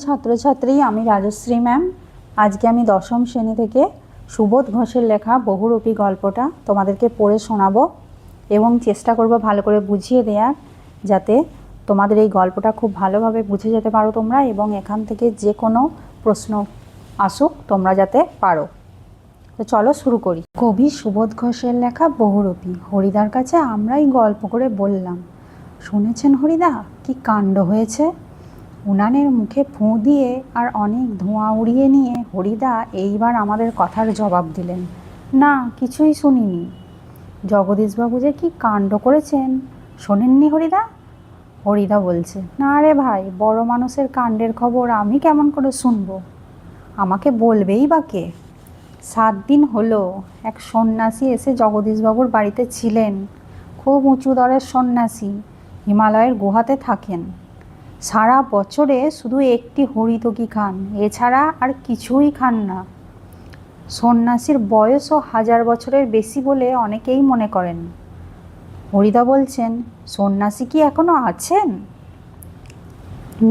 ছাত্রছাত্রী, আমি রাজশ্রী ম্যাম। আজকে আমি দশম শ্রেণী থেকে সুবোধ ঘোষের লেখা বহুরূপী গল্পটা তোমাদেরকে পড়ে শোনাবো এবং চেষ্টা করব ভালো করে বুঝিয়ে দেওয়ার, যাতে তোমাদের এই গল্পটা খুব ভালোভাবে বুঝে যেতে পারো তোমরা, এবং এখান থেকে যে কোনো প্রশ্ন আসুক তোমরা যাতে পারো। তো চলো শুরু করি। কবি সুবোধ ঘোষের লেখা বহুরূপী। হরিদার কাছে আমরাই গল্প করে বললাম, শুনেছেন হরিদা কি কাণ্ড হয়েছে? উনানের মুখে ফুঁ দিয়ে আর অনেক ধোঁয়া উড়িয়ে নিয়ে হরিদা এইবার আমাদের কথার জবাব দিলেন, না কিছুই শুনিনি। জগদীশবাবু যে কি কাণ্ড করেছেন শোনেননি হরিদা? হরিদা বলছে, না রে ভাই, বড় মানুষের কাণ্ডের খবর আমি কেমন করে শুনবো? আমাকে বলবেই বা কে? 7 দিন হলো এক সন্ন্যাসী এসে জগদীশবাবুর বাড়িতে ছিলেন। খুব উঁচু দরের সন্ন্যাসী, হিমালয়ের গুহাতে থাকেন। সারা বছরে শুধু একটি হরিতকি খান, এছাড়া আর কিছুই খান না। সন্ন্যাসীর বয়সও 1000 বছরের বেশি বলে অনেকেই মনে করেন। হরিদা বলছেন, সন্ন্যাসী কি এখনো আছেন?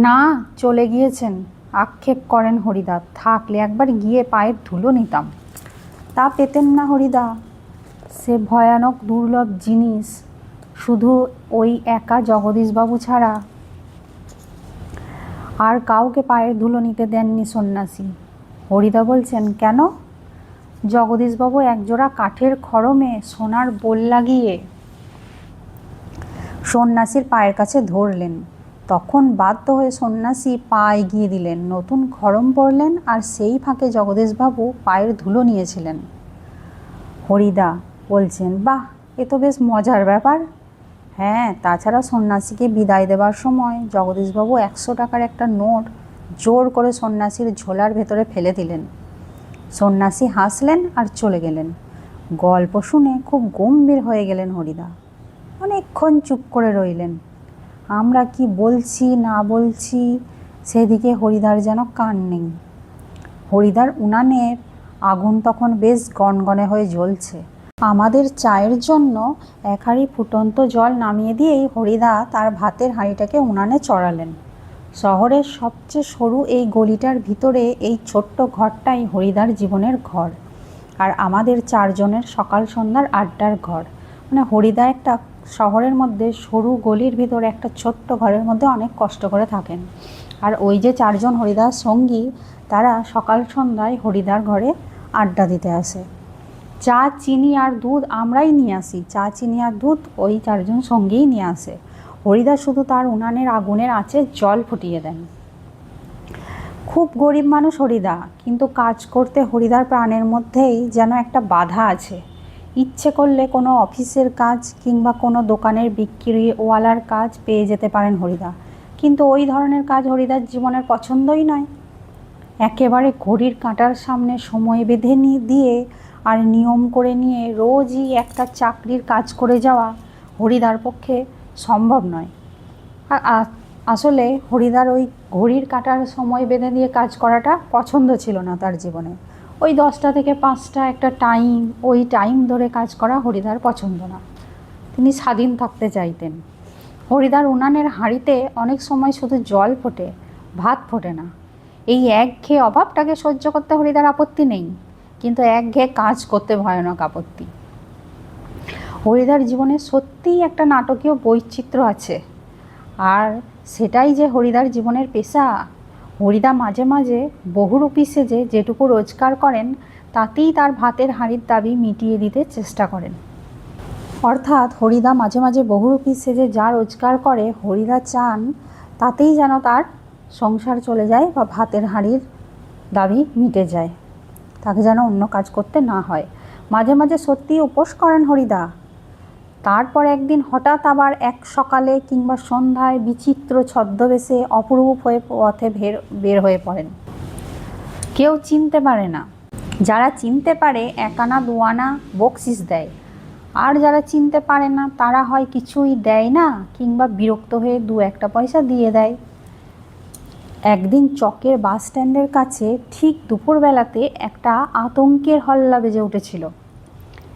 না, চলে গিয়েছেন, আক্ষেপ করেন হরিদা। থাকলে একবার গিয়ে পায়ের ধুলো নিতাম। তা পেতেন না হরিদা, সে ভয়ানক দুর্লভ জিনিস শুধু ওই একা জগদীশবাবু ছাড়া আর কাউকে পায়ের ধুলো নিতে দেননি সন্ন্যাসী। হরিদা বলছেন, কেন? জগদীশবাবু একজোড়া কাঠের খড়মে সোনার বোল লাগিয়ে সন্ন্যাসীর পায়ের কাছে ধরলেন। তখন বাধ্য হয়ে সন্ন্যাসী পা এগিয়ে দিলেন, নতুন খড়ম পরলেন, আর সেই ফাঁকে জগদীশবাবু পায়ের ধুলো নিয়েছিলেন। হরিদা বলছেন, বাহ, এ তো বেশ মজার ব্যাপার। হ্যাঁ, তাছাড়া সন্ন্যাসীকে বিদায় দেবার সময় জগদীশবাবু 100 টাকার একটা নোট জোর করে সন্ন্যাসীর ঝোলার ভেতরে ফেলে দিলেন। সন্ন্যাসী হাসলেন আর চলে গেলেন। গল্প শুনে খুব গম্ভীর হয়ে গেলেন হরিদা। অনেকক্ষণ চুপ করে রইলেন। আমরা কি বলছি না বলছি সেদিকে হরিদার যেন কান নেই। হরিদার উনানের আগুন তখন বেশ গনগনে হয়ে জ্বলছে। আমাদের চায়ের জন্য 1 হাঁড়ি ফুটন্ত জল নামিয়ে দিয়েই হরিদা তার ভাতের হাঁড়িটাকে উনানে চড়ালেন। শহরের সবচেয়ে সরু এই গলিটার ভিতরে এই ছোট্ট ঘরটাই হরিদার জীবনের ঘর, আর আমাদের 4 জনের সকাল সন্ধ্যার আড্ডার ঘর। মানে হরিদা একটা শহরের মধ্যে সরু গলির ভিতরে একটা ছোট্ট ঘরের মধ্যে অনেক কষ্ট করে থাকেন, আর ওই যে 4 জন হরিদার সঙ্গী, তারা সকাল সন্ধ্যায় হরিদার ঘরে আড্ডা দিতে আসে। চা, চিনি আর দুধ আমরাই নিয়ে আসি। চা, চিনি আর দুধ ওই 4 জন সঙ্গেই নিয়ে আসে। হরিদা শুধু তার উনানের আগুনের আঁচে জল ফুটিয়ে দেন। খুব গরিব মানুষ হরিদা, কিন্তু কাজ করতে হরিদার প্রাণের মধ্যেই যেন একটা বাধা আছে। ইচ্ছে করলে কোনো অফিসের কাজ কিংবা কোনো দোকানের বিক্রিওয়ালার কাজ পেয়ে যেতে পারেন হরিদা, কিন্তু ওই ধরনের কাজ হরিদার জীবনের পছন্দই নয়। একেবারে ঘড়ির কাঁটার সামনে সময় বেঁধে দিয়ে আর নিয়ম করে নিয়ে রোজই একটা চাকরির কাজ করে যাওয়া হরিদার পক্ষে সম্ভব নয়। আসলে হরিদার ওই ঘড়ির কাঁটার সময় বেঁধে দিয়ে কাজ করাটা পছন্দ ছিল না তার জীবনে। ওই 10টা থেকে 5টা একটা টাইম, ওই টাইম ধরে কাজ করা হরিদার পছন্দ না। তিনি স্বাধীন থাকতে চাইতেন। হরিদার উনানের হাঁড়িতে অনেক সময় শুধু জল ফোটে, ভাত ফোটে না। এই একঘেয়ে অভাবটাকে সহ্য করতে হরিদার আপত্তি নেই, কিন্তু একঘেয়ে কাজ করতে ভয়ানক আপত্তি। হরিদার জীবনে সত্যিই একটা নাটকীয় বৈচিত্র্য আছে, আর সেটাই যে হরিদার জীবনের পেশা। হরিদা মাঝে মাঝে বহুরূপী সেজে যেটুকু রোজগার করেন তাতেই তার ভাতের হাঁড়ির দাবি মিটিয়ে দিতে চেষ্টা করেন। অর্থাৎ হরিদা মাঝে মাঝে বহুরূপী সেজে যা রোজগার করে, হরিদা চান তাতেই যেন তার সংসার চলে যায় বা ভাতের হাঁড়ির দাবি মিটে যায়, তাকে যেন অন্য কাজ করতে না হয়। মাঝে মাঝে সত্যিই উপোস করেন হরিদা। তারপর একদিন হঠাৎ আবার এক সকালে কিংবা সন্ধ্যায় বিচিত্র ছদ্মবেশে অপরূপ হয়ে পথে বের হয়ে পড়েন। কেউ চিনতে পারে না। যারা চিনতে পারে 1 আনা 2 আনা বকশিস দেয়, আর যারা চিনতে পারে না তারা হয় কিছুই দেয় না কিংবা বিরক্ত হয়ে 2-1 পয়সা দিয়ে দেয়। একদিন চকের বাস স্ট্যান্ডের কাছে ঠিক দুপুরবেলাতে একটা আতঙ্কের হল্লা বেজে উঠেছিল।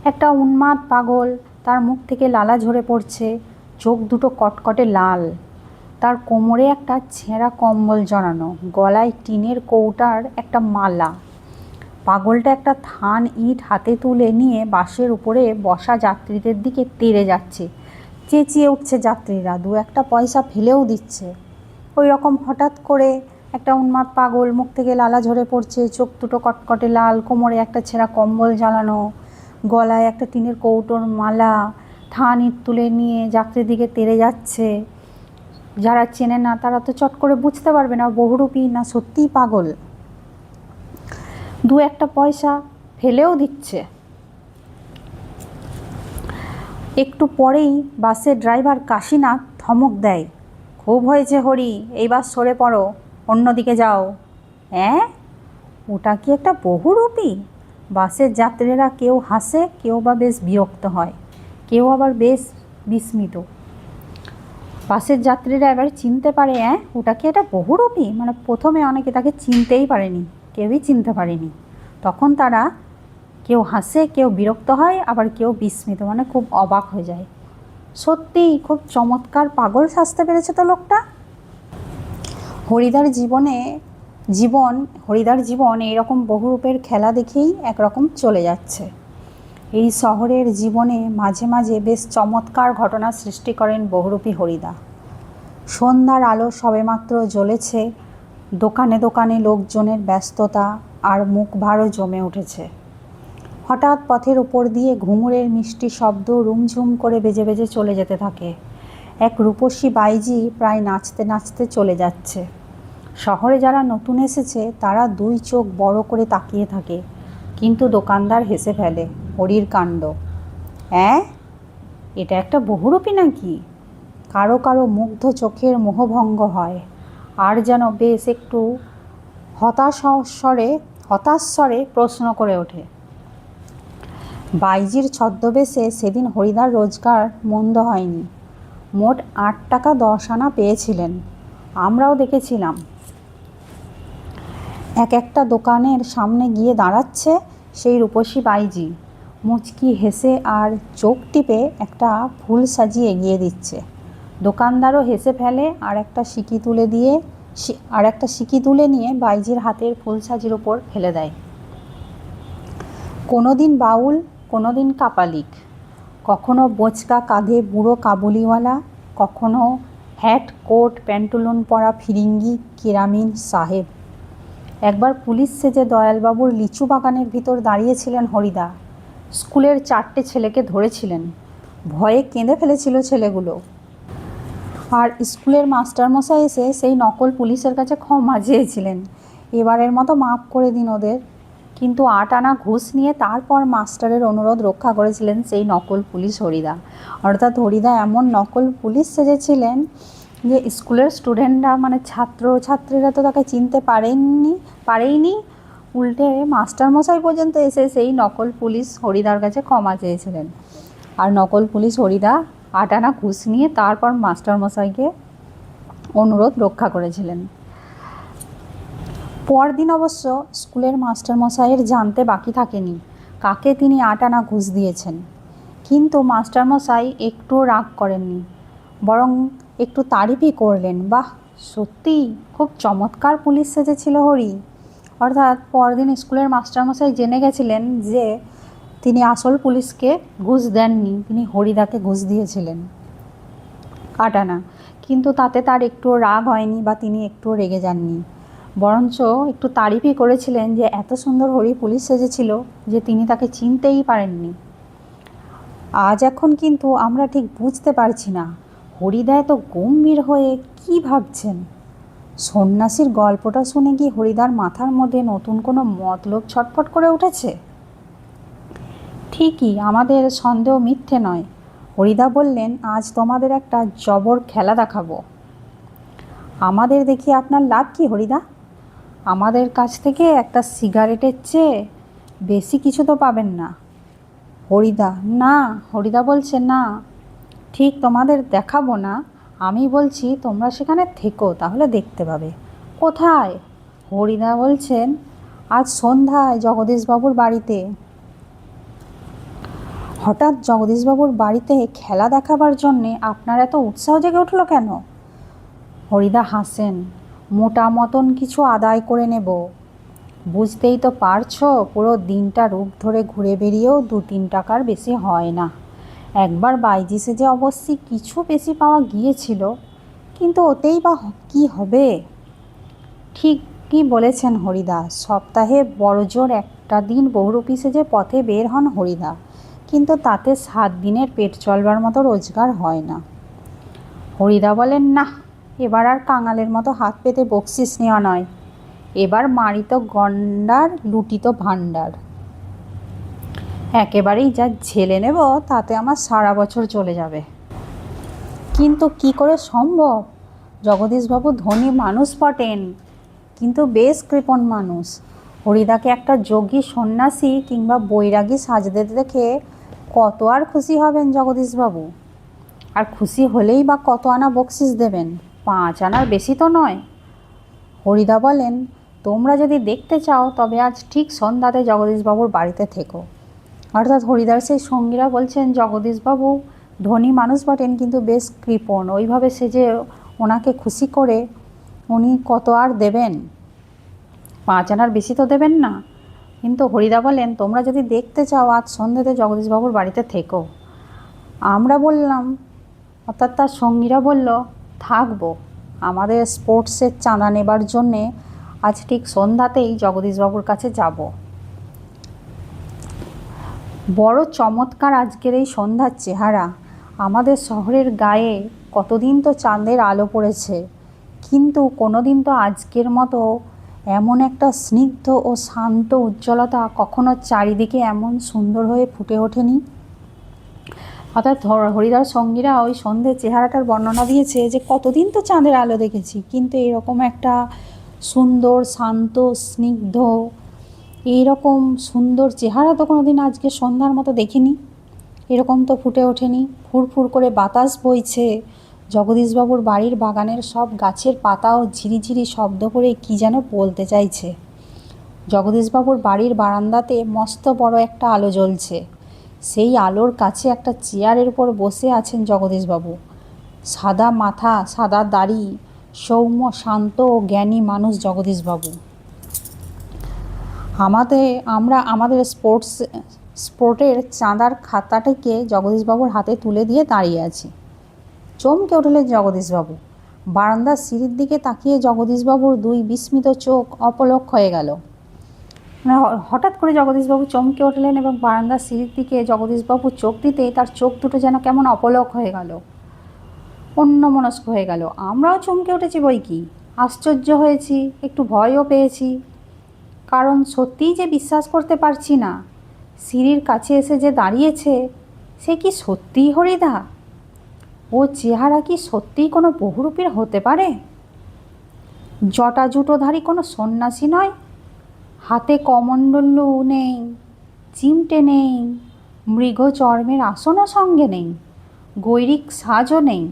একটা উন্মাদ পাগল, তার মুখ থেকে লালা ঝরে পড়ছে, চোখ দুটো কটকটে লাল, তার কোমরে একটা ছেঁড়া কম্বল জড়ানো, গলায় টিনের কৌটার একটা মালা। পাগলটা একটা থান ইট হাতে তুলে নিয়ে বাসের উপরে বসা যাত্রীদের দিকে তেড়ে যাচ্ছে। চেঁচিয়ে উঠছে যাত্রীরা, দু একটা পয়সা ফেলেও দিচ্ছে। ওই রকম হঠাৎ করে একটা উন্মাদ পাগল, মুখ থেকে লালা ঝরে পড়ছে, চোখ দুটো কটকটে লাল, কোমরে একটা ছেঁড়া কম্বল জ্বালানো, গলায় একটা টিনের কৌটোর মালা, থান ইট তুলে নিয়ে যাত্রীর দিকে তেড়ে যাচ্ছে। যারা চেনে না তারা তো চট করে বুঝতে পারবে না বহুরূপী না সত্যিই পাগল। দু একটা পয়সা ফেলেও দিচ্ছে। একটু পরেই বাসের ড্রাইভার কাশীনাথ ধমক দেয়, খুব হয়েছে হরি, এই বাস সরে পড়ো, অন্যদিকে যাও। হ্যাঁ, ওটা কি একটা বহুরূপী? বাসের যাত্রীরা কেউ হাসে, কেউ বা বেশ বিরক্ত হয়, কেউ আবার বেশ বিস্মিত। বাসের যাত্রীরা এবার চিনতে পারে, ওটা কি একটা বহুরূপী? মানে প্রথমে অনেকে তাকে চিনতেই পারেনি, কেউই চিনতে পারেনি। তখন তারা কেউ হাসে, কেউ বিরক্ত হয়, আবার কেউ বিস্মিত, মানে খুব অবাক হয়ে যায়। সত্যিই খুব চমৎকার পাগল সাজতে পেরেছে তো লোকটা। হরিদার জীবন এইরকম বহুরূপের খেলা দেখেই একরকম চলে যাচ্ছে। এই শহরের জীবনে মাঝে মাঝে বেশ চমৎকার ঘটনা সৃষ্টি করেন বহুরূপী হরিদা। সন্ধ্যার আলো সবেমাত্র জ্বলেছে, দোকানে দোকানে লোকজনের ব্যস্ততা আর মুখ ভারও জমে উঠেছে। হঠাৎ পথের উপর দিয়ে ঘুঙুরের মিষ্টি শব্দ রুমঝুম করে বেজে বেজে চলে যেতে থাকে। এক রূপসী বাইজি প্রায় নাচতে নাচতে চলে যাচ্ছে। শহরে যারা নতুন এসেছে তারা দুই চোখ বড় করে তাকিয়ে থাকে, কিন্তু দোকানদার হেসে ফেলে, হরির কাণ্ড। এটা একটা বহুরূপী নাকি? কারো কারো মুগ্ধ চোখের মোহভঙ্গ হয়, আর যেন বেশ একটু হতাশ্বরে প্রশ্ন করে ওঠে। বাইজির ছদ্মবেশে সেদিন হরিদার রোজগার মন্দ হয়নি। মোট 8 টাকা 10 আনা পেয়েছিলেন, আমরাও দেখেছিলাম। একটা দোকানের সামনে গিয়ে দাঁড়াচ্ছে সেই রূপসী বাইজি, মুচকি হেসে আর চোখ টিপে একটা ফুল সাজিয়ে এগিয়ে দিচ্ছে। দোকানদারও হেসে ফেলে আর একটা সিকি তুলে নিয়ে বাইজির হাতের ফুল সাজির ওপর ফেলে দেয়। কোনো দিন বাউল, কোনো দিন কাপালিক, কখনো বোঁচকা কাঁধে বুড়ো কাবুলিওয়ালা, কখনো হ্যাট কোট প্যান্টুলুন পরা ফিরিঙ্গি কেরামিন সাহেব। একবার পুলিশ সেজে দয়ালবাবুর লিচু বাগানের ভিতর দাঁড়িয়েছিলেন হরিদা। স্কুলের 4টে ছেলেকে ধরেছিলেন, ভয়ে কেঁদে ফেলেছিল ছেলেগুলো। আর স্কুলের মাস্টারমশাই এসে সেই নকল পুলিশের কাছে ক্ষমা চেয়েছিলেন, এবারের মতো মাফ করে দিন ওদের। কিন্তু 8 আনা ঘুষ নিয়ে তারপর মাস্টারের অনুরোধ রক্ষা করেছিলেন সেই নকল পুলিশ হরিদা। অর্থাৎ হরিদা এমন নকল পুলিশ সেজেছিলেন যে স্কুলের স্টুডেন্টরা, মানে ছাত্রছাত্রীরা তো তাকে চিনতে পারেইনি, উল্টে মাস্টারমশাই পর্যন্ত এসে সেই নকল পুলিশ হরিদার কাছে ক্ষমা চেয়েছিলেন। আর নকল পুলিশ হরিদা 8 আনা ঘুষ নিয়ে তারপর মাস্টারমশাইকে অনুরোধ রক্ষা করেছিলেন। পরদিন অবশ্য স্কুলের মাস্টারমশাইয়ের জানতে বাকি থাকেনি কাকে তিনি 8 আনা ঘুষ দিয়েছেন। কিন্তু মাস্টারমশাই একটুও রাগ করেননি, বরং একটু তারিফই করলেন, বাহ, সত্যিই খুব চমৎকার পুলিশ সেজেছিল হরি। অর্থাৎ পরদিন স্কুলের মাস্টারমশাই জেনে গেছিলেন যে তিনি আসল পুলিশকে ঘুষ দেননি, তিনি হরিদাকে ঘুষ দিয়েছিলেন 8 আনা। কিন্তু তাতে তার একটুও রাগ হয়নি বা তিনি একটুও রেগে যাননি, বরঞ্চ একটু তারিফই করেছিলেন যে এত সুন্দর হরি পুলিশ সেজেছিল যে তিনি তাকে চিনতেই পারেননি। আজ এখন কিন্তু আমরা ঠিক বুঝতে পারছি না হরিদা এত গম্ভীর হয়ে কি ভাবছেন। সন্ন্যাসীর গল্পটা শুনে কি হরিদার মাথার মধ্যে নতুন কোনো মতলব ছটফট করে উঠেছে? ঠিকই, আমাদের সন্দেহ মিথ্যে নয়। হরিদা বললেন, আজ তোমাদের একটা জবর খেলা দেখাবো। আমাদের দেখি আপনার লাভ কি হরিদা? আমাদের কাছ থেকে একটা সিগারেটের চেয়ে বেশি কিছু তো পাবেন না। হরিদা বলছে, না, ঠিক তোমাদের দেখাবো না, আমি বলছি তোমরা সেখানে থেকো, তাহলে দেখতে পাবে। কোথায়? হরিদা বলছেন, আজ সন্ধ্যায় জগদীশবাবুর বাড়িতে। হঠাৎ জগদীশবাবুর বাড়িতে খেলা দেখাবার জন্যে আপনার এত উৎসাহ জেগে উঠল কেন? হরিদা হাসেন। মোটা মতন কিছু আদায় করে নেব। বুঝতেই তো পারছো, পুরো দিনটা রূপ ধরে ঘুরে বেরিয়েও 2-3 টাকার বেশি হয় না। একবার বাইজিসে যে অবশ্যই কিছু বেশি পাওয়া গিয়েছিল, কিন্তু ওতেই বা কী হবে। ঠিকই বলেছেন হরিদা। সপ্তাহে বড়জোর একটা দিন বহুরূপী সেজে পথে বের হন হরিদা, কিন্তু তাতে 7 দিনের পেট চলবার মতো রোজগার হয় না। হরিদা বলেন, না, এবার আর কাঙালের মতো হাত পেতে বকশিস নেওয়া নয়। এবার মারিত গন্ডার, লুটিত ভাণ্ডার। একেবারেই যা ঝেলে নেব তাতে আমার সারা বছর চলে যাবে। কিন্তু কি করে সম্ভব? জগদীশবাবু ধনী মানুষ বটেন, কিন্তু বেশ কৃপণ মানুষ। হরিদাকে একটা যোগী, সন্ন্যাসী কিংবা বৈরাগী সাজতে দেখে কত আর খুশি হবেন জগদীশবাবু? আর খুশি হলেই বা কত আনা বকশিস দেবেন? 5 আনার বেশি তো নয়। হরিদা বলেন, তোমরা যদি দেখতে চাও তবে আজ ঠিক সন্ধ্যাতে জগদীশবাবুর বাড়িতে থেকো। অর্থাৎ হরিদার সেই সঙ্গীরা বলছেন, জগদীশবাবু ধনী মানুষ বটেন, কিন্তু বেশ কৃপণ। ওইভাবে সেজে ওনাকে খুশি করে উনি কত আর দেবেন? 5 আনার বেশি তো দেবেন না। কিন্তু হরিদা বলেন, তোমরা যদি দেখতে চাও আজ সন্ধ্যাতে জগদীশবাবুর বাড়িতে থেকো। আমরা বললাম, অর্থাৎ তার সঙ্গীরা বলল, থাকবো। আমাদের স্পোর্টসের চাঁদা নেবার জন্যে আজ ঠিক সন্ধ্যাতেই জগদীশবাবুর কাছে যাব। বড় চমৎকার আজকের এই সন্ধ্যার চেহারা। আমাদের শহরের গায়ে কতদিন তো চাঁদের আলো পড়েছে, কিন্তু কোনো দিন তো আজকের মতো এমন একটা স্নিগ্ধ ও শান্ত উজ্জ্বলতা কখনো চারিদিকে এমন সুন্দর হয়ে ফুটে ওঠেনি। অর্থাৎ হরিদার সঙ্গীরা ওই সন্ধ্যের চেহারাটার বর্ণনা দিয়েছে যে কতদিন তো চাঁদের আলো দেখেছি, কিন্তু এরকম একটা সুন্দর, শান্ত, স্নিগ্ধ, এইরকম সুন্দর চেহারা তো কোনো দিন আজকে সন্ধ্যার মতো দেখিনি। এরকম তো ফুটে ওঠেনি। ফুরফুর করে বাতাস বইছে। জগদীশবাবুর বাড়ির বাগানের সব গাছের পাতাও ঝিরিঝিরি শব্দ করে কী যেন বলতে চাইছে। জগদীশবাবুর বাড়ির বারান্দাতে মস্ত বড় একটা আলো জ্বলছে। সেই আলোর কাছে একটা চেয়ারের উপর বসে আছেন জগদীশবাবু। সাদা মাথা, সাদা দাড়ি, সৌম্য, শান্ত ও জ্ঞানী মানুষ জগদীশবাবু। আমরা আমাদের স্পোর্টের চাঁদার খাতাটাকে জগদীশবাবুর হাতে তুলে দিয়ে দাঁড়িয়ে আছি। চমকে উঠলেন জগদীশবাবু। বারান্দার সিঁড়ির দিকে তাকিয়ে জগদীশবাবুর 2 বিস্মিত চোখ অপলক হয়ে গেল। মানে হঠাৎ করে জগদীশবাবু চমকে উঠলেন এবং বারান্দার সিঁড়ির দিকে জগদীশবাবু চোখ দিতেই তার চোখ দুটো যেন কেমন অপলক হয়ে গেল, অন্যমনস্ক হয়ে গেল। আমরাও চমকে উঠেছি বই কি, আশ্চর্য হয়েছি, একটু ভয়ও পেয়েছি। কারণ সত্যিই যে বিশ্বাস করতে পারছি না, সিঁড়ির কাছে এসে যে দাঁড়িয়েছে সে কি সত্যিই হরিদা? ও চেহারা কি সত্যিই কোনো বহুরূপীর হতে পারে? জটা জুটোধারী কোনো সন্ন্যাসী নয়, হাতে কমণ্ডলু নেই, চিমটে নেই, মৃগ চর্মের আসনও সঙ্গে নেই, গৈরিক সাজও নেই,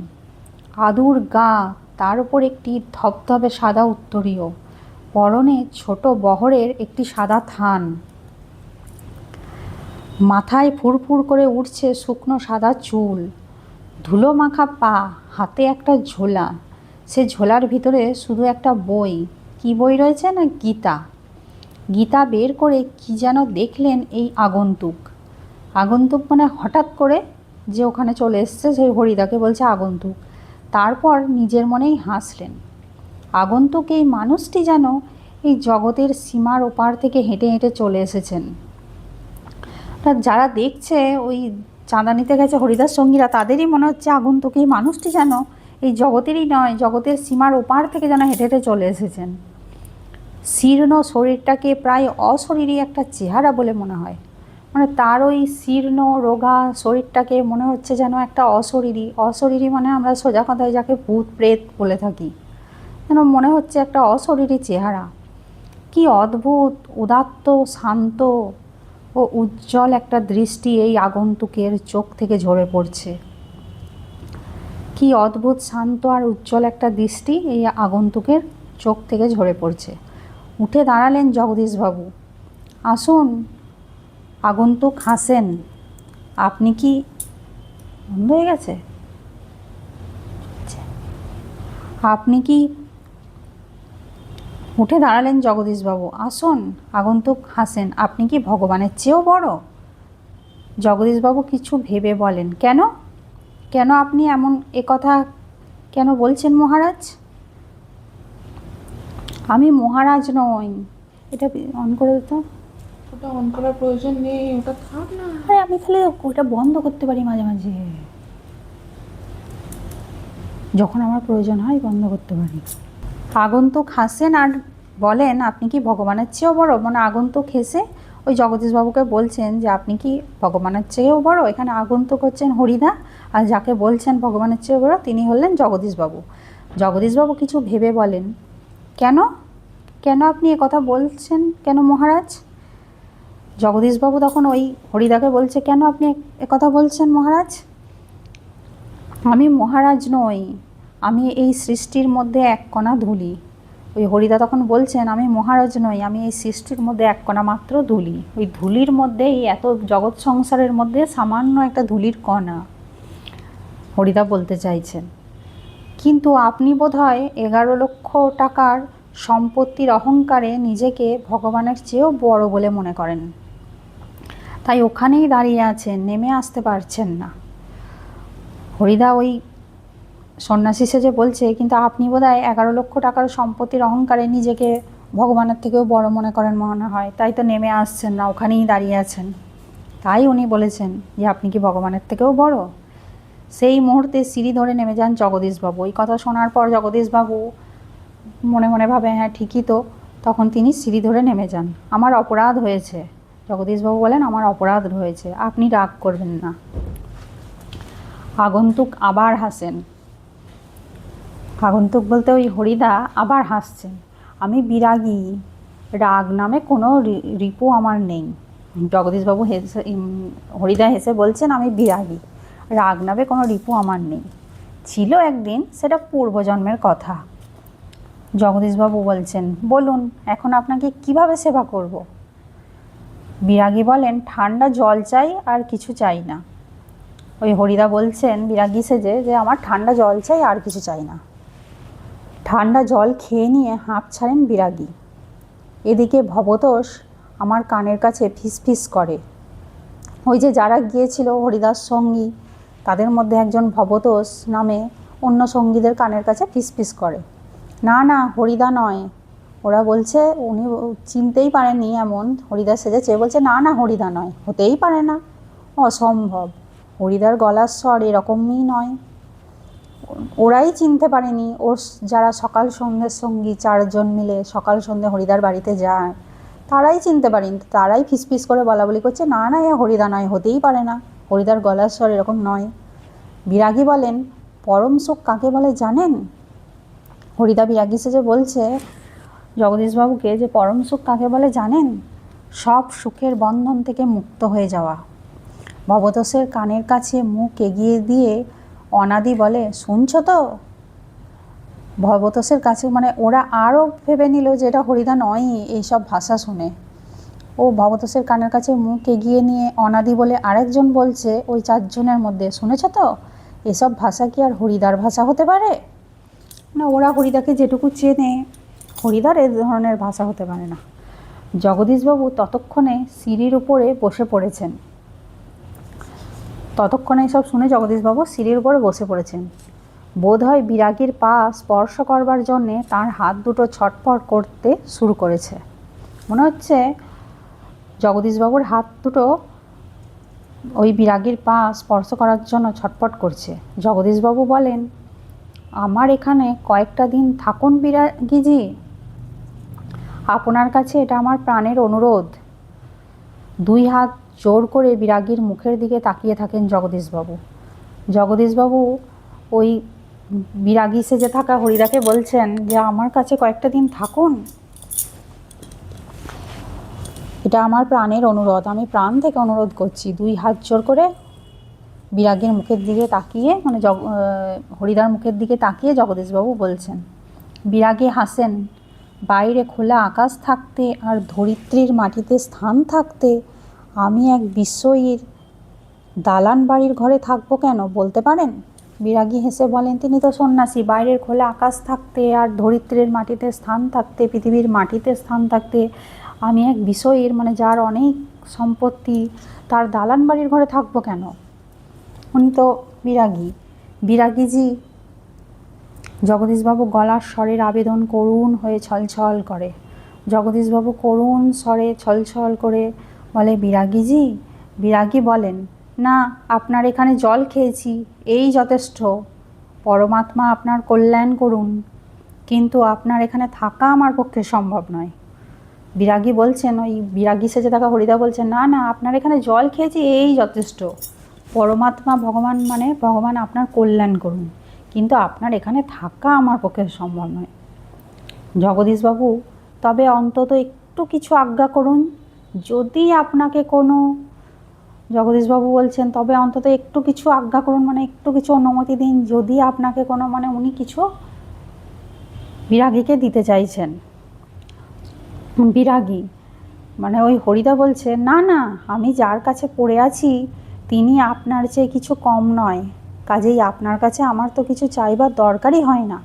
আদুর গা, তার উপর একটি ধবধবে সাদা উত্তরীয়, পরনে ছোট বহরের একটি সাদা থান, মাথায় ফুরফুর করে উঠছে শুকনো সাদা চুল, ধুলো মাখা পা, হাতে একটা ঝোলা। সে ঝোলার ভিতরে শুধু একটা বই। কি বই রয়েছে না, গীতা। গীতা বের করে কি যেন দেখলেন এই আগন্তুক। আগন্তুক মানে হঠাৎ করে যে ওখানে চলে এসছে সেই হরিদাকে বলছে আগন্তুক। তারপর নিজের মনেই হাসলেন। আগন্তুক এই মানুষটি যেন এই জগতের সীমার ওপার থেকে হেঁটে হেঁটে চলে এসেছেন। যারা দেখছে ওই চাঁদা নিতে গেছে হরিদার সঙ্গীরা, তাদেরই মনে হচ্ছে আগন্তুক এই মানুষটি যেন এই জগতেরই নয়, জগতের সীমার ওপার থেকে যেন হেঁটে হেঁটে চলে এসেছেন। শীর্ণ শরীরটাকে প্রায় অশরীরী একটা চেহারা বলে মনে হয়। মানে তার ওই শীর্ণ রোগা শরীরটাকে মনে হচ্ছে যেন একটা অশরীরী মানে আমরা সোজা কথায় যাকে ভূত প্রেত বলে থাকি, যেন মনে হচ্ছে একটা অশরীরী চেহারা। কি অদ্ভুত, উদাত্ত, শান্ত ও উজ্জ্বল একটা দৃষ্টি এই আগন্তুকের চোখ থেকে ঝরে পড়ছে। কি অদ্ভুত, শান্ত আর উজ্জ্বল একটা দৃষ্টি এই আগন্তুকের চোখ থেকে ঝরে পড়ছে। উঠে দাঁড়ালেন জগদীশবাবু। আসুন। আগন্তুক হাসেন। আপনি কি বন্ধ হয়ে গেছে? আপনি কি উঠে দাঁড়ালেন জগদীশবাবু। আসুন। আগন্তুক হাসেন। আপনি কি ভগবানের চেয়েও বড়? জগদীশবাবু কিছু ভেবে বলেন, কেন কেন আপনি এমন কথা কেন বলছেন মহারাজ? আমি মহারাজ নই। এটা অন করে দিত। ওটা অন করার প্রয়োজন নেই, ওটা থাক না। আরে আমি তাহলে ওটা বন্ধ করতে পারি মাঝে মাঝে, যখন আমার প্রয়োজন হয় বন্ধ করতে পারি। আগন্তুক হাসেন আর বলেন, আপনি কি ভগবানের চেয়েও বড়? মানে আগন্তুক হেসে ওই জগদীশবাবুকে বলছেন যে আপনি কি ভগবানের চেয়েও বড়? এখানে আগন্তুক হচ্ছেন হরিদা, আর যাকে বলছেন ভগবানের চেয়েও বড় তিনি হলেন জগদীশবাবু। জগদীশবাবু কিছু ভেবে বলেন, কেন কেন আপনি কথা বলছেন কেন মহারাজ? জগদীশবাবু তখন ওই হরিদাকে বলছে, কেন আপনি কথা বলছেন মহারাজ? আমি মহারাজ নই, আমি এই সৃষ্টির মধ্যে এক কণা ধুলি। ওই হরিদা তখন বলছেন, আমি মহারাজ নই, আমি এই সৃষ্টির মধ্যে এক কণা মাত্র ধুলি। ওই ধুলির মধ্যে, এই এত জগৎ সংসারের মধ্যে সামান্য একটা ধুলির কণা হরিদা বলতে চাইছেন। কিন্তু আপনি বোধহয় 11 লক্ষ টাকার সম্পত্তির অহংকারে নিজেকে ভগবানের চেয়েও বড় বলে মনে করেন, তাই ওখানেই দাঁড়িয়ে আছেন, নেমে আসতে পারছেন না। হরিদা ওই সন্ন্যাসী সেজে বলছে, কিন্তু আপনি বোধহয় 11 লক্ষ টাকার সম্পত্তির অহংকারে নিজেকে ভগবানের থেকেও বড় মনে করেন মনে হয়, তাই তো নেমে আসছেন না, ওখানেই দাঁড়িয়ে আছেন। তাই উনি বলেছেন যে আপনি কি ভগবানের থেকেও বড়? সেই মুহূর্তে সিঁড়ি ধরে নেমে যান জগদীশবাবু। এই কথা শোনার পর জগদীশবাবু মনে মনে ভাবে, হ্যাঁ ঠিকই তো। তখন তিনি সিঁড়ি ধরে নেমে যান। আমার অপরাধ হয়েছে। জগদীশবাবু বলেন, আমার অপরাধ হয়েছে, আপনি রাগ করবেন না। আগন্তুক আবার হাসেন। আগন্তুক বলতে ওই হরিদা আবার হাসছেন। আমি বিরাগী, রাগ নামে কোনো রিপু আমার নেই। জগদীশবাবু হেসে, হরিদা হেসে বলছেন, আমি বিরাগী, রাগ নামে কোনো রিপু আমার নেই। ছিল একদিন, সেটা পূর্বজন্মের কথা। জগদীশবাবু বলছেন, বলুন এখন আপনাকে কিভাবে সেবা করব? বিরাগী বলেন, ঠান্ডা জল চাই, আর কিছু চাই না। ওই হরিদা বলছেন বিরাগী সেজে যে আমার ঠান্ডা জল চাই, আর কিছু চাই না। ঠান্ডা জল খেয়ে নিয়ে হাঁপ ছাড়েন বিরাগী। এদিকে ভবতোষ আমার কানের কাছে ফিসফিস করে। ওই যে যারা গিয়েছিল হরিদাস সঙ্গী, তাদের মধ্যে একজন ভবতোষ নামে অন্য সঙ্গীদের কানের কাছে ফিসফিস করে, না না হরিদা নয়। ওরা বলছে উনি চিনতেই পারেনি এমন। হরিদা সেজে চেয়ে বলছে, না না হরিদা নয়, হতেই পারে না, অসম্ভব, হরিদার গলার স্বর এরকমই নয়। ওরাই চিনতে পারেনি। ওর যারা সকাল সন্ধ্যের সঙ্গী 4 জন মিলে সকাল সন্ধ্যে হরিদার বাড়িতে যায়, তারাই চিনতে পারেনি। তারাই ফিসফিস করে বলা বলি করছে, না না এ হরিদা নয়, হতেই পারে না, হরিদার গলার স্বর এরকম নয়। বিরাগী বলেন, পরম সুখ কাকে বলে জানেন? হরিদা বিরাগী সেজে বলছে জগদীশবাবুকে যে পরম সুখ কাকে বলে জানেন? সব সুখের বন্ধন থেকে মুক্ত হয়ে যাওয়া। ভবতোষের কানের কাছে মুখ এগিয়ে দিয়ে অনাদি বলে, শুনছ তো? ভবতোষের কাছে, মানে ওরা আরও ভেবে নিল যে এটা হরিদা নয়ই এইসব ভাষা শুনে। ও ভবতোষের কানের কাছে মুখ এগিয়ে নিয়ে অনাদি বলে আরেকজন বলছে ওই 4 জনের মধ্যে, শুনেছ তো? এসব ভাষা কি আর হরিদার ভাষা হতে পারে? না, ওরা হরিদাকে যেটুকু চেনে, হরিদার এ ধরনের ভাষা হতে পারে না। জগদীশবাবু ততক্ষণে সিঁড়ির উপরে বসে পড়েছেন। ততক্ষণে সব শুনে জগদীশবাবু সিঁড়ির উপরে বসে পড়েছেন। বোধ হয় বিরাগীর পা স্পর্শ করবার জন্যে তার হাত দুটো ছটফট করতে শুরু করেছে। মনে হচ্ছে জগদীশবাবুর হাত দুটো ওই বিরাগীর পা স্পর্শ করার জন্য ছটফট করছে। জগদীশবাবু বলেন, আমার এখানে কয়েকটা দিন থাকুন বিরাগীজি, আপনার কাছে এটা আমার প্রাণের অনুরোধ। 2 হাত জোর করে বিরাগীর মুখের দিকে তাকিয়ে থাকেন জগদীশবাবু। জগদীশবাবু ওই বিরাগী সেজে থাকা হরিদাকে বলছেন যে আমার কাছে কয়েকটা দিন থাকুন, এটা আমার প্রাণের অনুরোধ, আমি প্রাণ থেকে অনুরোধ করছি। 2 হাত জোর করে বিরাগীর মুখের দিকে তাকিয়ে, মানে হরিদার মুখের দিকে তাকিয়ে জগদীশবাবু বলছেন। বিরাগী হাসেন, বাইরে খোলা আকাশ থাকতে আর ধরিত্রীর মাটিতে স্থান থাকতে আমি এক বিশ্বয়ীর দালান বাড়ির ঘরে থাকবো কেন বলতে পারেন? বিরাগী হেসে বলেন, তিনি তো সন্ন্যাসী, বাইরের খোলা আকাশ থাকতে আর ধরিত্রীর মাটিতে স্থান থাকতে, পৃথিবীর মাটিতে স্থান থাকতে আমি এক বিষয়ের মানে যার অনেক সম্পত্তি তার দালান বাড়ির ঘরে থাকবো কেন? উনি তো বিরাগী। বিরাগীজি জগদীশবাবু গলার স্বরের আবেদন করুণ হয়ে ছলছল করে। জগদীশবাবু করুণ স্বরে ছলছল করে বলে, বিরাগীজি। বিরাগী বলেন, না, আপনার এখানে জল খেয়েছি, এই যথেষ্ট। পরমাত্মা আপনার কল্যাণ করুন, কিন্তু আপনার এখানে থাকা আমার পক্ষে সম্ভব নয়। বিরাগী বলছেন, ওই বিরাগী সেজে থাকা হরিদা বলছেন, না না, আপনার এখানে জল খেয়েছি, এই যথেষ্ট। পরমাত্মা ভগবান মানে ভগবান আপনার কল্যাণ করুন, কিন্তু আপনার এখানে থাকা আমার পক্ষে সম্ভব নয়। জগদীশবাবু, তবে অন্তত একটু কিছু আজ্ঞা করুন, যদি আপনাকে কোনো, জগদীশবাবু বলছেন, তবে অন্তত একটু কিছু আজ্ঞা করুন, মানে একটু কিছু অনুমতি দিন, যদি আপনাকে কোনো, মানে উনি কিছু বিরাগীকে দিতে চাইছেন। বিরাগী মানে ওই হরিদা বলছে, না না, আমি যার কাছে পড়ে আছি তিনি আপনার চেয়ে কিছু কম নয়, কাজেই আপনার কাছে আমার তো কিছু চাইবার দরকারই হয় না।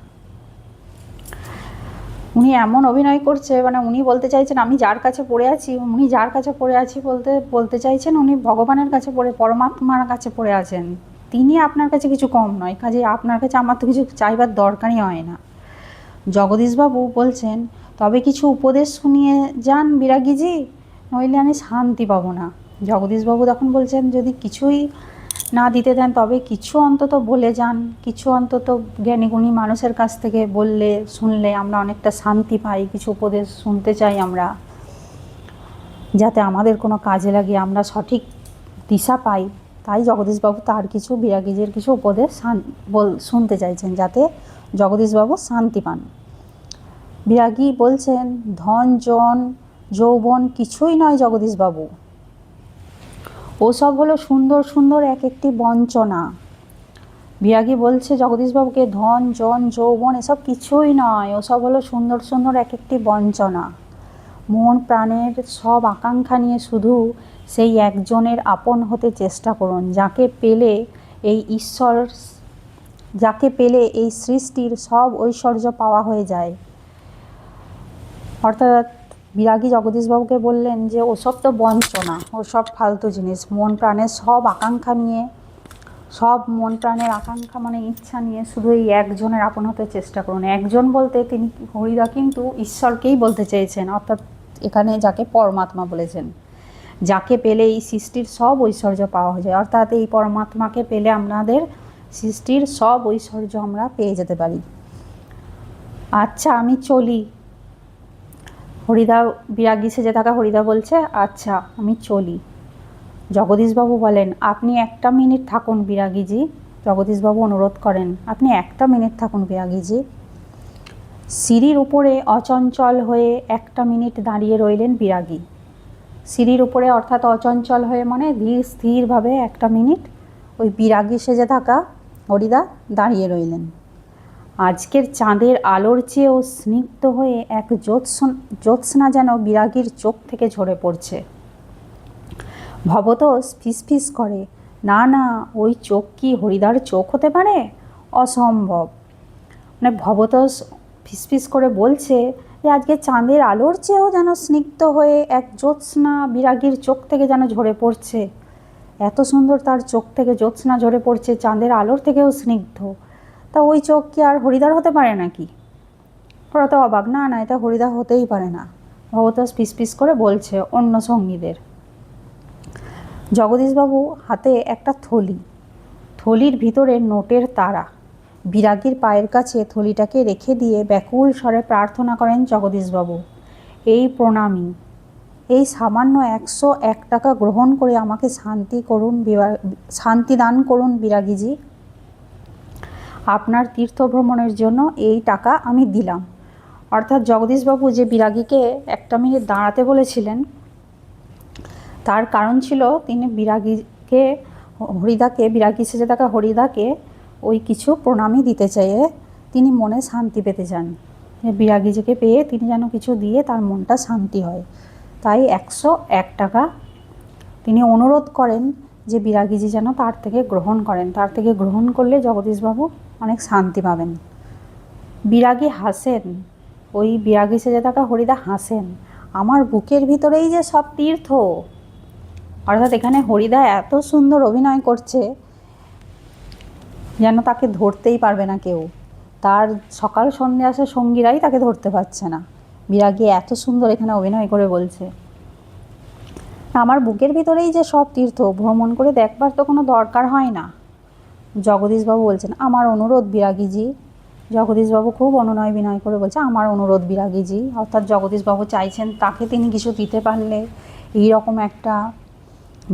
উনি এমন অভিনয় করছে, মানে উনি বলতে চাইছেন আমি যার কাছে পড়ে আছি, উনি যার কাছে পড়ে আছি বলতে চাইছেন উনি ভগবানের কাছে পড়ে, পরমাত্মার কাছে পড়ে আছেন, তিনি আপনার কাছে কিছু কম নয়, কাজেই আপনার কাছে আমার তো কিছু চাইবার দরকারই হয় না। জগদীশবাবু বলছেন, তবে কিছু উপদেশ শুনিয়ে যান বিরাগীজি, নইলে আমি শান্তি পাবো না। জগদীশবাবু তখন বলছেন, যদি কিছুই না দিতে দেন তবে কিছু অন্তত বলে যান, কিছু অন্তত জ্ঞানীগুণী মানুষের কাছ থেকে বললে শুনলে আমরা অনেকটা শান্তি পাই, কিছু উপদেশ শুনতে চাই আমরা, যাতে আমাদের কোনো কাজে লাগে, আমরা সঠিক দিশা পাই। তাই জগদীশবাবু তার কিছু বিরাগীজির কিছু উপদেশ শুনতে চাইছেন, যাতে জগদীশবাবু শান্তি পান। বিরাগী বলছেন, ধন জন যৌবন কিছুই নয় জগদীশবাবু, ওসব হলো সুন্দর সুন্দর এক একটি বঞ্চনা। বিরাগী বলছে জগদীশবাবুকে, ধন জন যৌবন এসব কিছুই নয়, ওসব হলো সুন্দর সুন্দর এক একটি বঞ্চনা। মন প্রাণের সব আকাঙ্ক্ষা নিয়ে শুধু সেই একজনের আপন হতে চেষ্টা করুন, যাকে পেলে এই সৃষ্টির সব ঐশ্বর্য পাওয়া হয়ে যায়। অর্থাৎ বিরাগী জগদীশবাবুকে বললেন যে ওসব তো বঞ্চনা, ওসব ফালতু জিনিস, মন প্রাণের সব আকাঙ্ক্ষা নিয়ে, সব মন প্রাণের আকাঙ্ক্ষা মানে ইচ্ছা নিয়ে শুধু এই একজনের আপন হতে চেষ্টা করুন। একজন বলতে তিনি হরিদা কিন্তু ঈশ্বরকেই বলতে চেয়েছেন, অর্থাৎ এখানে যাকে পরমাত্মা বলেছেন, যাকে পেলে এই সৃষ্টির সব ঐশ্বর্য পাওয়া যায়, অর্থাৎ এই পরমাত্মাকে পেলে আমাদের সৃষ্টির সব ঐশ্বর্য আমরা পেয়ে যেতে পারি। আচ্ছা আমি চলি। হরিদা, বিরাগী সেজে থাকা হরিদা বলছে, আচ্ছা আমি চলি। জগদীশবাবু বলেন, আপনি একটা মিনিট থাকুন বিরাগীজি। জগদীশবাবু অনুরোধ করেন, আপনি একটা মিনিট থাকুন বিরাগীজি। সিঁড়ির উপরে অচঞ্চল হয়ে একটা মিনিট দাঁড়িয়ে রইলেন বিরাগী। সিঁড়ির উপরে অর্থাৎ অচঞ্চল হয়ে মানে ধীর স্থিরভাবে একটা মিনিট ওই বিরাগী সেজে থাকা হরিদা দাঁড়িয়ে রইলেন। আজকের চাঁদের আলোর চেয়েও স্নিগ্ধ হয়ে এক জ্যোৎস্না যেন বিরাগীর চোখ থেকে ঝরে পড়ছে। ভবতোষ ফিসফিস করে, না না, ওই চোখ কি হরিদার চোখ হতে পারে? অসম্ভব। মানে ভবতোষ ফিসফিস করে বলছে যে আজকে চাঁদের আলোর চেয়েও যেন স্নিগ্ধ হয়ে এক জ্যোৎস্না বিরাগীর চোখ থেকে যেন ঝরে পড়ছে। এত সুন্দর তার চোখ থেকে জ্যোৎস্না ঝরে পড়ছে, চাঁদের আলোর থেকেও স্নিগ্ধ। তা ওই চোখ কি আর হরিদার হতে পারে নাকি? ওরা তো অবাক, না না, এটা হরিদা হতেই পারে না। ভবতোষ ফিসফিস করে বলছে অন্য সঙ্গীদের। জগদীশবাবু হাতে একটা থলির ভিতরে নোটের তারা। বিরাগীর পায়ের কাছে থলিটাকে রেখে দিয়ে ব্যাকুল স্বরে প্রার্থনা করেন জগদীশবাবু, এই প্রণামী, এই সামান্য 101 টাকা গ্রহণ করে আমাকে শান্তি দান করুন বিরাগীজি। আপনার তীর্থভ্রমণের জন্য এই টাকা আমি দিলাম। অর্থাৎ জগদীশবাবু যে বিরাগীকে একটা মিনিট দাঁড়াতে বলেছিলেন, তার কারণ ছিল তিনি বিরাগী সেজে থাকা হরিদাকে ওই কিছু প্রণামী দিতে চেয়ে তিনি মনে শান্তি পেতে চান, বিরাগীজিকে পেয়ে তিনি যেন কিছু দিয়ে তার মনটা শান্তি হয়। তাই 101 টাকা তিনি অনুরোধ করেন যে বিরাগীজি যেন তার থেকে গ্রহণ করেন, তার থেকে গ্রহণ করলে জগদীশবাবু অনেক শান্তি পাবেন। বিরাগী হাসেন, ওই বিরাগী সেজে থাকা হরিদা হাসেন, আমার বুকের ভিতরেই যে সব তীর্থ। অর্থাৎ এখানে হরিদা এত সুন্দর অভিনয় করছে যেন তাকে ধরতেই পারবে না কেউ, তার সকাল সন্ধ্যে আসা সঙ্গীরাই তাকে ধরতে পারছে না। বিরাগী এত সুন্দর এখানে অভিনয় করে বলছে, আমার বুকের ভিতরেই যে সব তীর্থ, ভ্রমণ করে দেখবার তো কোনো দরকার হয় না। জগদীশবাবু বলছেন, আমার অনুরোধ বিরাগীজি। জগদীশবাবু খুব অনুনয় বিনয় করে বলছে, আমার অনুরোধ বিরাগীজি। অর্থাৎ জগদীশবাবু চাইছেন তাকে তিনি কিছু দিতে পারলে, এইরকম একটা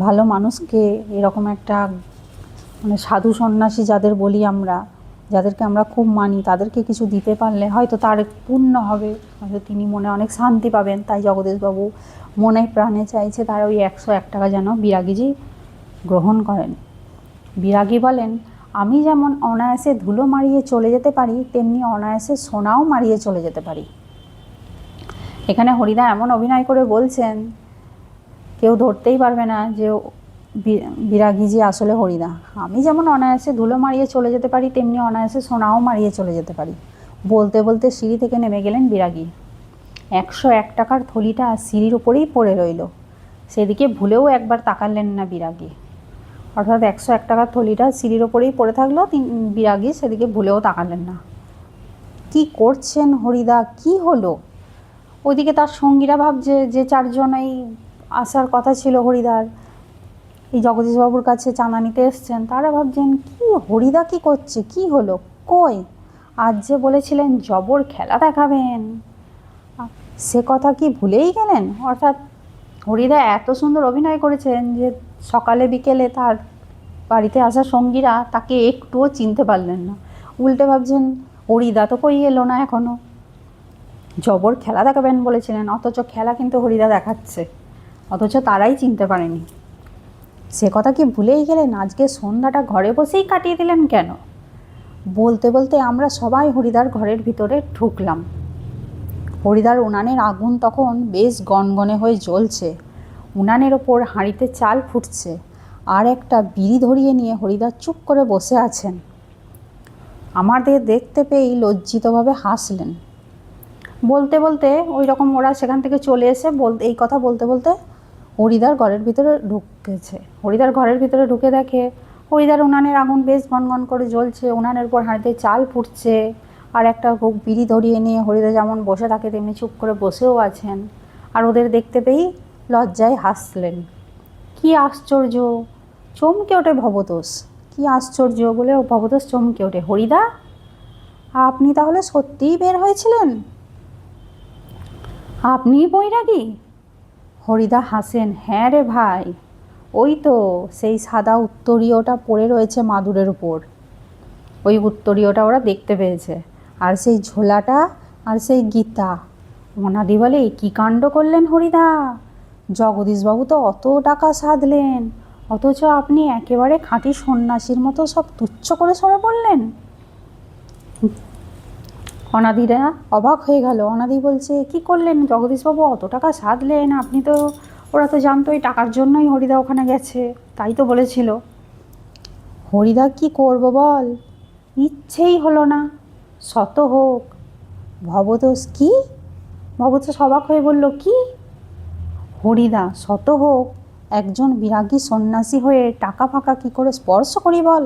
ভালো মানুষকে, এরকম একটা মানে সাধু সন্ন্যাসী যাদের বলি আমরা, যাদেরকে আমরা খুব মানি, তাদেরকে কিছু দিতে পারলে হয়তো তার পূর্ণ হবে, হয়তো তিনি মনে অনেক শান্তি পাবেন। তাই জগদীশবাবু মনে প্রাণে চাইছে তার ওই 101 টাকা যেন বিরাগীজি গ্রহণ করেন। বিরাগী বলেন, আমি যেমন অনায়াসে ধুলো মারিয়ে চলে যেতে পারি, তেমনি অনায়াসে সোনাও মারিয়ে চলে যেতে পারি। এখানে হরিদা এমন অভিনয় করে বলছেন, কেউ ধরতেই পারবে না যে বিরাগীজি আসলে হরিদা। আমি যেমন অনায়াসে ধুলো মারিয়ে চলে যেতে পারি, তেমনি অনায়াসে সোনাও মারিয়ে চলে যেতে পারি। বলতে বলতে সিঁড়ি থেকে নেমে গেলেন বিরাগী। 101 টাকার থলিটা সিঁড়ির উপরেই পড়ে রইল, সেদিকে ভুলেও একবার তাকালেন না বিরাগী। অর্থাৎ 101 টাকার থলিটা সিঁড়ির ওপরেই পড়ে থাকলো, বিরাগী সেদিকে ভুলেও তাকালেন না। কি করছেন হরিদা, কি হলো? ওইদিকে তার সঙ্গীরা ভাবছে, যে 4 জন এই আসার কথা ছিল হরিদার, এই জগদীশবাবুর কাছে চাঁদা নিতে এসছেন, তারা ভাবছেন কি হরিদা কি করছে, কি হলো, কই আজ যে বলেছিলেন জবর খেলা দেখাবেন, সে কথা কি ভুলেই গেলেন? অর্থাৎ হরিদা এত সুন্দর অভিনয় করেছেন যে সকালে বিকেলে তার বাড়িতে আসা সঙ্গীরা তাকে একটুও চিনতে পারলেন না। উল্টে ভাবছেন, হরিদা তো কই এলো না এখনও, জবর খেলা দেখাবেন বলেছিলেন, অথচ খেলা কিন্তু হরিদা দেখাচ্ছে, অথচ তারাই চিনতে পারেনি। সে কথা কি ভুলেই গেলেন? আজকে সন্ধ্যাটা ঘরে বসেই কাটিয়ে দিলেন কেন? বলতে বলতে আমরা সবাই হরিদার ঘরের ভিতরে ঢুকলাম। হরিদার উনানের আগুন তখন বেশ গনগনে হয়ে জ্বলছে, উনানের ওপর হাঁড়িতে চাল ফুটছে, আর একটা বিড়ি ধরিয়ে নিয়ে হরিদা চুপ করে বসে আছেন। আমাদের দেখতে পেয়েই লজ্জিতভাবে হাসলেন। বলতে বলতে ওই রকম ওরা সেখান থেকে চলে এসে এই কথা বলতে বলতে হরিদার ঘরের ভিতরে ঢুকেছে। হরিদার ঘরের ভিতরে ঢুকে দেখে হরিদার উনানের আগুন বেশ গনগন করে জ্বলছে, উনানের উপর হাঁড়িতে চাল ফুটছে, আর একটা বিড়ি ধরিয়ে নিয়ে হরিদা যেমন বসে থাকে তেমনি চুপ করে বসেও আছেন। আর ওদের দেখতে পেয়েই লজ্জায় হাসলেন। কি আশ্চর্য! চমকে ওঠে ভবতোষ। কি আশ্চর্য বলে ভবতোষ চমকে ওঠে, হরিদা আপনি তাহলে সত্যিই বের হয়েছিলেন? আপনিই বৈরাগী? হরিদা হাসেন, হ্যাঁ রে ভাই, ওই তো সেই সাদা উত্তরীয়টা পড়ে রয়েছে মাদুরের উপর, ওই উত্তরীয়টা ওরা দেখতে পেয়েছে, আর সেই ঝোলাটা আর সেই গীতা। অনাদি বলে, কী কাণ্ড করলেন হরিদা, জগদীশবাবু তো অত টাকা সাধলেন, অথচ আপনি একেবারে খাঁটি সন্ন্যাসীর মতো সব তুচ্ছ করে সরে পড়লেন। অনাদিরা অবাক হয়ে গেল। অনাদি বলছে, কি করলেন জগদীশবাবু, অত টাকা সাধলেন আপনি তো? ওরা তো জানতো এই টাকার জন্যই হরিদা ওখানে গেছে, তাই তো বলেছিল। হরিদা কি করব বল, ইচ্ছেই হলো না, শত হোক। ভবতোষ কি? ভবতোষ অবাক হয়ে বলল, কি? হরিদা, শত হোক, একজন বিরাগী সন্ন্যাসী হয়ে টাকা ফাঁকা কি করে স্পর্শ করি বল?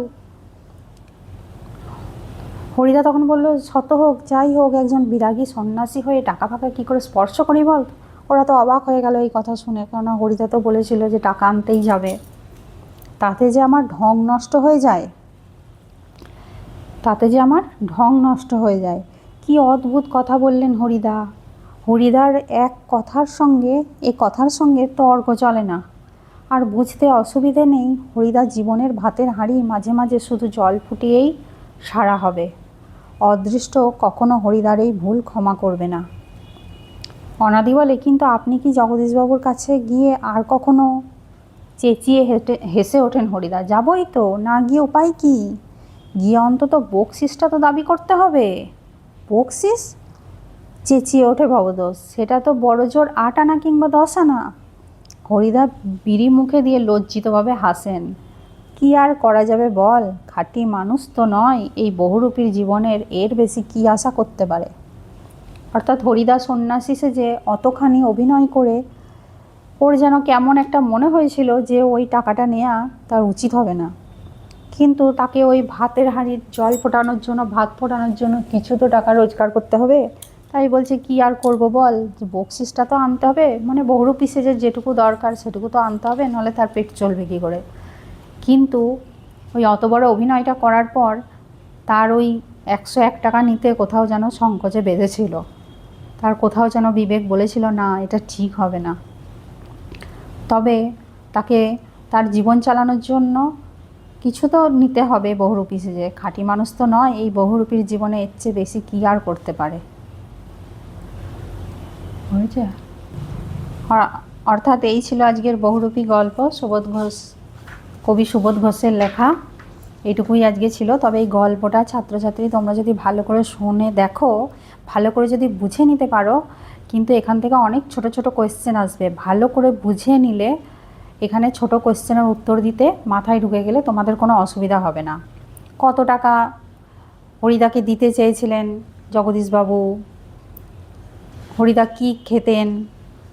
হরিদা তখন বলল, শত হোক, যাই হোক, একজন বিরাগী সন্ন্যাসী হয়ে টাকা ফাঁকা কী করে স্পর্শ করি বল? ওরা তো অবাক হয়ে গেল এই কথা শুনে, কেননা হরিদা তো বলেছিল যে টাকা আনতেই যাবে। তাতে যে আমার ঢং নষ্ট হয়ে যায়, তাতে যে আমার ঢং নষ্ট হয়ে যায়। কি অদ্ভুত কথা বললেন হরিদা। হরিদার এক কথার সঙ্গে এ কথার সঙ্গে তর্ক চলে না। আর বুঝতে অসুবিধে নেই, হরিদা জীবনের ভাতের হাঁড়ি মাঝে মাঝে শুধু জল ফুটিয়েই সারা হবে। অদৃষ্ট কখনো হরিদার এই ভুল ক্ষমা করবে না। অনাদি বলে, কিন্তু আপনি কি জগদীশবাবুর কাছে গিয়ে আর কখনো? চেঁচিয়ে হেসে ওঠেন হরিদা, যাবই তো, না গিয়ে উপায় কি? গিয়ে অন্তত বকশিসটা তো দাবি করতে হবে। বকশিস? চেঁচিয়ে ওঠে ভবতোষ, সেটা তো বড় জোর 8 আনা কিংবা 10 আনা। হরিদা বিড়ি মুখে দিয়ে লজ্জিতভাবে হাসেন। কি আর করা যাবে বল, খাঁটি মানুষ তো নয়, এই বহুরূপীর জীবনের এর বেশি কি আশা করতে পারে। অর্থাৎ হরিদা সন্ন্যাসী সেজে অতখানি অভিনয় করে ওর যেন কেমন একটা মনে হয়েছিল যে ওই টাকাটা নেওয়া তার উচিত হবে না, কিন্তু তাকে ওই ভাতের হাঁড়ির জল ফোটানোর জন্য, ভাত ফোটানোর জন্য কিছু তো টাকা রোজগার করতে হবে। তাই বলছে কি আর করব বল, যে বকশিসটা তো আনতে হবে, মানে বহুরূপী সেজে যেটুকু দরকার সেটুকু তো আনতে হবে, নাহলে তার পেট চলবে কী করে। কিন্তু ওই অত বড় অভিনয়টা করার পর তার ওই 101 টাকা নিতে কোথাও যেন সংকোচে বেঁধেছিল, তার কোথাও যেন বিবেক বলেছিল না, এটা ঠিক হবে না। তবে তাকে তার জীবন চালানোর জন্য কিছু তো নিতে হবে বহুরূপী সেজে, খাঁটি মানুষ তো নয়, এই বহুরূপীর জীবনে এর চেয়ে বেশি কী আর করতে পারে। হয়েছে। অর্থাৎ এই ছিল আজকের বহুরূপী গল্প, সুবোধ ঘোষ, কবি সুবোধ ঘোষের লেখা। এইটুকুই আজকে ছিল। তবে এই গল্পটা ছাত্রছাত্রী তোমরা যদি ভালো করে শুনে দেখো, ভালো করে যদি বুঝে নিতে পারো, কিন্তু এখান থেকে অনেক ছোট ছোট কোয়েশ্চেন আসবে, ভালো করে বুঝে নিলে এখানে ছোট কোয়েশ্চেনের উত্তর দিতে মাথায় ঢুকে গেলে তোমাদের কোনো অসুবিধা হবে না। কত টাকা হরিদাকে দিতে চেয়েছিলেন জগদীশবাবু, হরিদা কী খেতেন,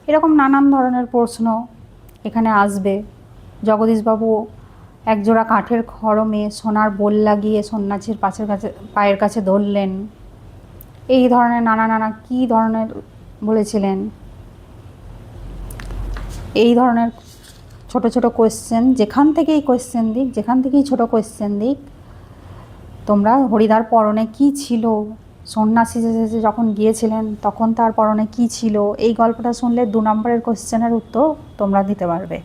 এরকম নানান ধরনের প্রশ্ন এখানে আসবে। জগদীশবাবু একজোড়া কাঠের খড়মে সোনার বোল লাগিয়ে সন্ন্যাসীর পায়ের কাছে ধরলেন, এই ধরনের নানা কী ধরনের বলেছিলেন, এই ধরনের ছোট ছোট কোয়েশ্চেন যেখান থেকেই ছোট কোয়েশ্চেন দিক। তোমরা হরিদার পরনে কি ছিল, সন্ন্যাসী যখন গিয়েছিলেন তখন তার পরনে কি ছিল, এই গল্পটা শুনলে 2 নম্বরের কোয়েশ্চেনের উত্তর তোমরা দিতে পারবে।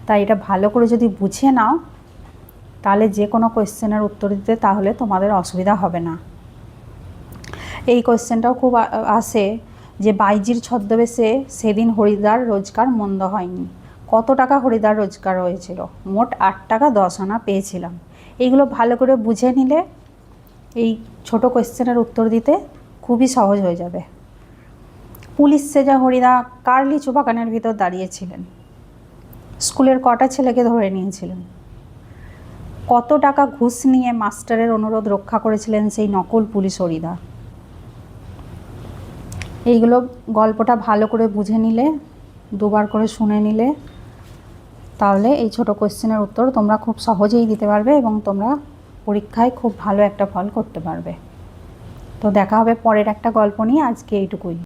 তাই এটা ভালো করে যদি বুঝে নাও তাহলে যে কোনো কোয়েশ্চেনের উত্তর দিতে তাহলে তোমাদের অসুবিধা হবে না। এই কোয়েশ্চেনটাও খুব আসে যে বাইজির ছদ্মবেশে সেদিন হরিদার রোজগার মন্দ হয়নি। কত টাকা হরিদার রোজগার হয়েছিল? মোট 8 টাকা 10 আনা পেয়েছিলাম। এইগুলো ভালো করে বুঝে নিলে এই ছোট কোয়েশ্চেনের উত্তর দিতে খুবই সহজ হয়ে যাবে। পুলিশ সেজা হরিদা কার লিচু বাগানের ভিতর দাঁড়িয়েছিলেন? স্কুলের কটা ছেলেকে ধরে নিয়েছিলেন? কত টাকা ঘুষ নিয়ে মাস্টারের অনুরোধ রক্ষা করেছিলেন সেই নকল পুলিশ হরিদা? এইগুলো গল্পটা ভালো করে বুঝে নিলে, 2 বার করে শুনে নিলে, তাহলে এই ছোট কোয়েশ্চেনের উত্তর তোমরা খুব সহজেই দিতে পারবে এবং তোমরা পরীক্ষায় খুব ভালো একটা ফল করতে পারবে। তো দেখা হবে পরের একটা গল্প নিয়ে। আজকে এইটুকুই।